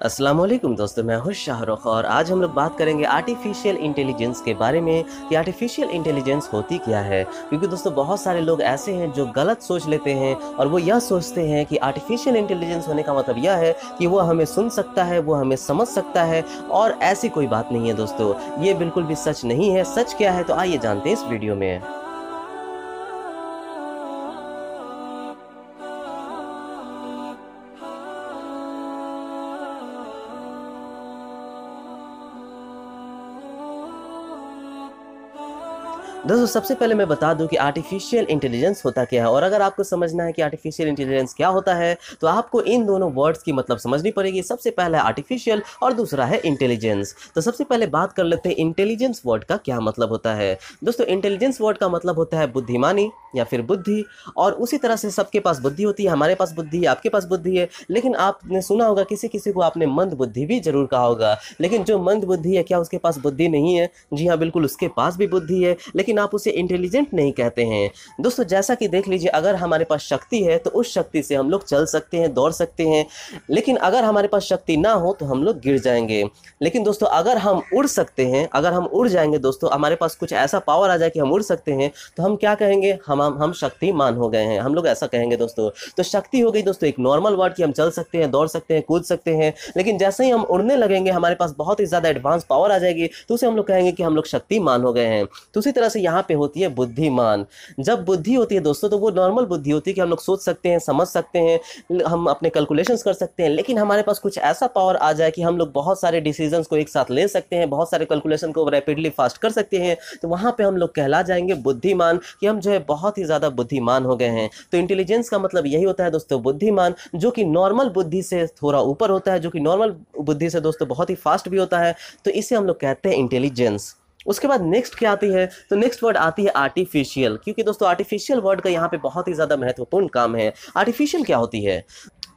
अस्सलाम वालेकुम दोस्तों, मैं हूं शाहरुख और आज हम लोग बात करेंगे आर्टिफिशियल इंटेलिजेंस के बारे में कि आर्टिफिशियल इंटेलिजेंस होती क्या है। क्योंकि दोस्तों बहुत सारे लोग ऐसे हैं जो गलत सोच लेते हैं और वो यह सोचते हैं कि आर्टिफिशियल इंटेलिजेंस होने का मतलब यह है कि वो हमें सुन सकता है, वो हमें समझ सकता है, और ऐसी कोई बात नहीं है दोस्तों। ये बिल्कुल भी सच नहीं है। सच क्या है तो आइए जानते हैं इस वीडियो में। दोस्तों सबसे पहले मैं बता दूं कि आर्टिफिशियल इंटेलिजेंस होता क्या है, और अगर आपको समझना है कि आर्टिफिशियल इंटेलिजेंस क्या होता है तो आपको इन दोनों वर्ड्स की मतलब समझनी पड़ेगी। सबसे पहला है आर्टिफिशियल और दूसरा है इंटेलिजेंस। तो सबसे पहले बात कर लेते हैं इंटेलिजेंस वर्ड का क्या मतलब होता है। दोस्तों इंटेलिजेंस वर्ड का मतलब होता है बुद्धिमानी या फिर बुद्धि, और उसी तरह से सबके पास बुद्धि होती है। हमारे पास बुद्धि है, आपके पास बुद्धि है, लेकिन आपने सुना होगा किसी किसी को आपने मंद बुद्धि भी जरूर कहा होगा। लेकिन जो मंद बुद्धि है क्या उसके पास बुद्धि नहीं है? जी हाँ, बिल्कुल उसके पास भी बुद्धि है, लेकिन आप उसे इंटेलिजेंट नहीं कहते हैं। दोस्तों जैसा कि देख लीजिए, अगर हमारे पास शक्ति है तो उस शक्ति से हम लोग चल सकते हैं, दौड़ सकते हैं, लेकिन अगर हमारे पास शक्ति ना हो तो हम लोग गिर जाएंगे। लेकिन दोस्तों अगर हम उड़ सकते हैं, अगर हम उड़ जाएंगे दोस्तों, हमारे पास कुछ ऐसा पावर आ जाए कि हम उड़ सकते हैं, तो हम क्या कहेंगे? हम शक्तिमान हो गए हैं, हम लोग ऐसा कहेंगे दोस्तों। तो शक्ति हो गई दोस्तों एक नॉर्मल वर्ड कि हम चल सकते हैं, दौड़ सकते हैं, कूद सकते हैं, लेकिन जैसे ही हम उड़ने लगेंगे हमारे पास बहुत ही ज़्यादा एडवांस पावर आ जाएगी, तो उसे हम लोग कहेंगे कि हम लोग शक्तिमान हो गए हैं। तो उसी तरह से यहाँ पे होती है बुद्धिमान। जब बुद्धि होती है दोस्तों तो वो नॉर्मल बुद्धि होती है कि हम लोग सोच सकते हैं, समझ सकते हैं, हम अपने कैलकुलेशंस कर सकते हैं, लेकिन हमारे पास कुछ ऐसा पावर आ जाए कि हम लोग बहुत सारे डिसीजंस को एक साथ ले सकते हैं, बहुत सारे कैलकुलेशन को रैपिडली फास्ट कर सकते हैं, तो वहाँ पे हम लोग कहला जाएंगे बुद्धिमान, कि हम जो है बहुत ही ज़्यादा बुद्धिमान हो गए हैं। तो इंटेलिजेंस का मतलब यही होता है दोस्तों, बुद्धिमान, जो कि नॉर्मल बुद्धि से थोड़ा ऊपर होता है, जो कि नॉर्मल बुद्धि से दोस्तों बहुत ही फास्ट भी होता है। तो इसे हम लोग कहते हैं इंटेलिजेंस। उसके बाद नेक्स्ट क्या आती है? तो नेक्स्ट वर्ड आती है आर्टिफिशियल, क्योंकि दोस्तों आर्टिफिशियल वर्ड का यहाँ पे बहुत ही ज़्यादा महत्वपूर्ण काम है। आर्टिफिशियल क्या होती है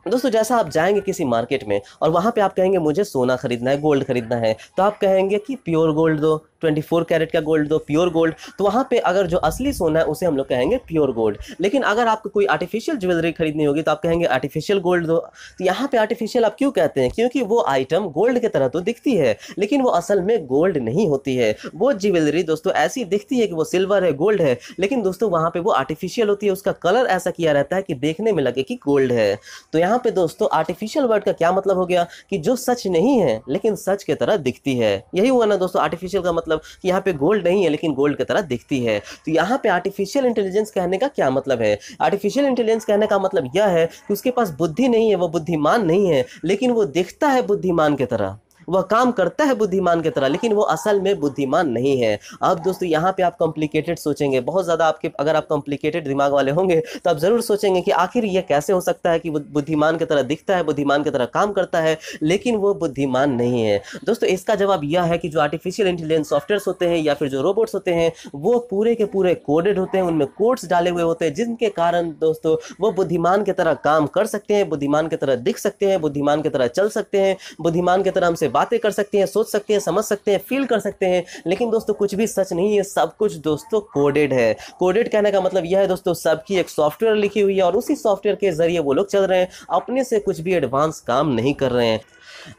दोस्तों? जैसा आप जाएंगे किसी मार्केट में और वहाँ पे आप कहेंगे मुझे सोना खरीदना है, गोल्ड खरीदना है, तो आप कहेंगे कि प्योर गोल्ड दो, 24 कैरेट का गोल्ड दो, प्योर गोल्ड। तो वहाँ पे अगर जो असली सोना है उसे हम लोग कहेंगे प्योर गोल्ड। लेकिन अगर आपको कोई आर्टिफिशियल ज्वेलरी खरीदनी होगी तो आप कहेंगे आर्टिफिशियल गोल्ड दो। तो यहाँ पे आर्टिफिशियल आप क्यों कहते हैं? क्योंकि वो आइटम गोल्ड की तरह तो दिखती है, लेकिन वो असल में गोल्ड नहीं होती है। वो ज्वेलरी दोस्तों ऐसी दिखती है कि वो सिल्वर है, गोल्ड है, लेकिन दोस्तों वहाँ पे वो आर्टिफिशियल होती है। उसका कलर ऐसा किया रहता है कि देखने में लगे कि गोल्ड है। तो यहाँ पे दोस्तों आर्टिफिशियल वर्ड का क्या मतलब हो गया? कि जो सच नहीं है लेकिन सच की तरह दिखती है। यही हुआ ना दोस्तों आर्टिफिशियल का मतलब, कि यहाँ पे गोल्ड नहीं है लेकिन गोल्ड की तरह दिखती है। तो यहाँ पे आर्टिफिशियल इंटेलिजेंस कहने का क्या मतलब है? आर्टिफिशियल इंटेलिजेंस कहने का मतलब यह है कि उसके पास बुद्धि नहीं है, वो बुद्धिमान नहीं है, लेकिन वो दिखता है बुद्धिमान की तरह, वह काम करता है बुद्धिमान की तरह, लेकिन वो असल में बुद्धिमान नहीं है। अब दोस्तों यहाँ पे आप कॉम्प्लिकेटेड सोचेंगे बहुत ज़्यादा। आपके अगर आप कॉम्प्लिकेटेड दिमाग वाले होंगे तो आप ज़रूर सोचेंगे कि आखिर ये कैसे हो सकता है कि वो बुद्धिमान की तरह दिखता है, बुद्धिमान की तरह काम करता है, लेकिन वो बुद्धिमान नहीं है। दोस्तों इसका जवाब यह है कि जो आर्टिफिशियल इंटेलिजेंस सॉफ्टवेयर्स होते हैं या फिर जो रोबोट्स होते हैं वो पूरे के पूरे कोडेड होते हैं, उनमें कोड्स डाले हुए होते हैं, जिनके कारण दोस्तों वो बुद्धिमान की तरह काम कर सकते हैं, बुद्धिमान की तरह दिख सकते हैं, बुद्धिमान की तरह चल सकते हैं, बुद्धिमान की तरह हमसे बातें कर सकते हैं, सोच सकते हैं, समझ सकते हैं, फील कर सकते हैं। लेकिन दोस्तों कुछ भी सच नहीं है, सब कुछ दोस्तों कोडेड है। कोडेड कहने का मतलब यह है दोस्तों, सबकी एक सॉफ्टवेयर लिखी हुई है और उसी सॉफ्टवेयर के जरिए वो लोग चल रहे हैं, अपने से कुछ भी एडवांस काम नहीं कर रहे हैं।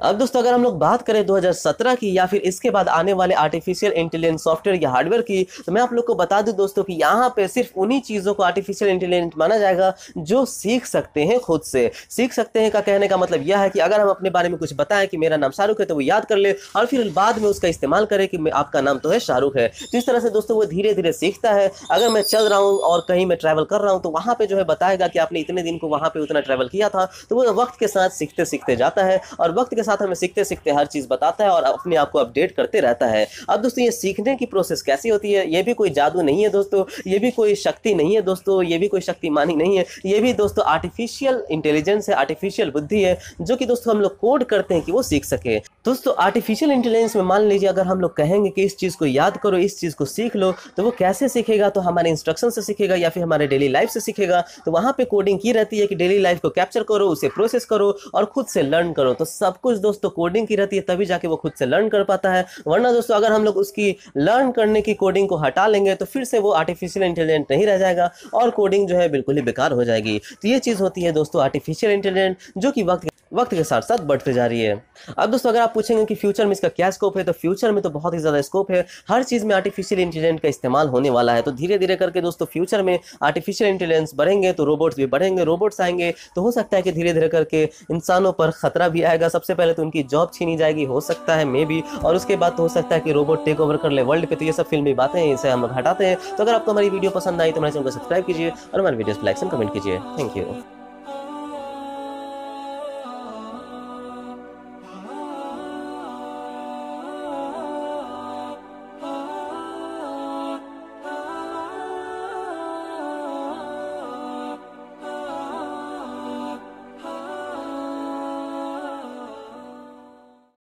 अब दोस्तों अगर हम लोग बात करें 2017 की या फिर इसके बाद आने वाले आर्टिफिशियल इंटेलिजेंस सॉफ्टवेयर या हार्डवेयर की, तो मैं आप लोग को बता दूं दोस्तों कि यहाँ पे सिर्फ उन्हीं चीज़ों को आर्टिफिशियल इंटेलिजेंस माना जाएगा जो सीख सकते हैं, खुद से सीख सकते हैं। का कहने का मतलब यह है कि अगर हम अपने बारे में कुछ बताएं कि मेरा नाम शाहरुख है, तो वो याद कर ले और फिर बाद में उसका इस्तेमाल करे कि आपका नाम तो है शाहरुख है। तो इस तरह से दोस्तों वो धीरे धीरे सीखता है। अगर मैं चल रहा हूँ और कहीं मैं ट्रैवल कर रहा हूँ तो वहाँ पे जो है बताएगा कि आपने इतने दिन को वहाँ पे उतना ट्रैवल किया था। तो वो वक्त के साथ सीखते सीखते जाता है और वक्त के साथ हमें सीखते सीखते हर चीज़ बताता है और अपने आप को अपडेट करते रहता है। अब दोस्तों ये सीखने की प्रोसेस कैसी होती है? ये भी कोई जादू नहीं है दोस्तों, ये भी कोई शक्ति नहीं है दोस्तों, ये भी कोई शक्तिमानी नहीं है, ये भी दोस्तों आर्टिफिशियल इंटेलिजेंस है, आर्टिफिशियल बुद्धि है, जो कि दोस्तों हम लोग कोड करते हैं कि वो सीख सके। दोस्तों आर्टिफिशियल इंटेलिजेंस में मान लीजिए अगर हम लोग कहेंगे कि इस चीज़ को याद करो, इस चीज़ को सीख लो, तो वो कैसे सीखेगा? तो हमारे इंस्ट्रक्शन से सीखेगा या फिर हमारे डेली लाइफ से सीखेगा। तो वहाँ पे कोडिंग की रहती है कि डेली लाइफ को कैप्चर करो, उसे प्रोसेस करो और खुद से लर्न करो। तो सब कुछ दोस्तों कोडिंग की रहती है, तभी जाके वो खुद से लर्न कर पाता है। वरना दोस्तों अगर हम लोग उसकी लर्न करने की कोडिंग को हटा लेंगे तो फिर से वो आर्टिफिशियल इंटेलिजेंस नहीं रह जाएगा और कोडिंग जो है बिल्कुल ही बेकार हो जाएगी। तो ये चीज़ होती है दोस्तों आर्टिफिशियल इंटेलिजेंस, जो कि वक्त वक्त के साथ साथ बढ़ते जा रही है। अब दोस्तों अगर आप पूछेंगे कि फ्यूचर में इसका क्या स्कोप है, तो फ्यूचर में तो बहुत ही ज़्यादा स्कोप है। हर चीज़ में आर्टिफिशियल इंटेलिजेंस का इस्तेमाल होने वाला है। तो धीरे धीरे करके दोस्तों फ्यूचर में आर्टिफिशियल इंटेलिजेंस बढ़ेंगे तो रोबोट्स भी बढ़ेंगे, रोबोट्स आएंगे तो हो सकता है कि धीरे धीरे करके इंसानों पर खतरा भी आएगा। सबसे पहले तो उनकी जॉब छीनी जाएगी, हो सकता है मे बी, और उसके बाद तो हो सकता है कि रोबोट टेक ओवर कर ले वर्ल्ड पे। तो ये सब फिल्मी बातें हैं, इसे हम लोग हटाते हैं। तो अगर आपको हमारी वीडियो पसंद आई तो हमारे चैनल को सब्सक्राइब कीजिए और हमारे वीडियोस को लाइक एंड कमेंट कीजिए। Thank you.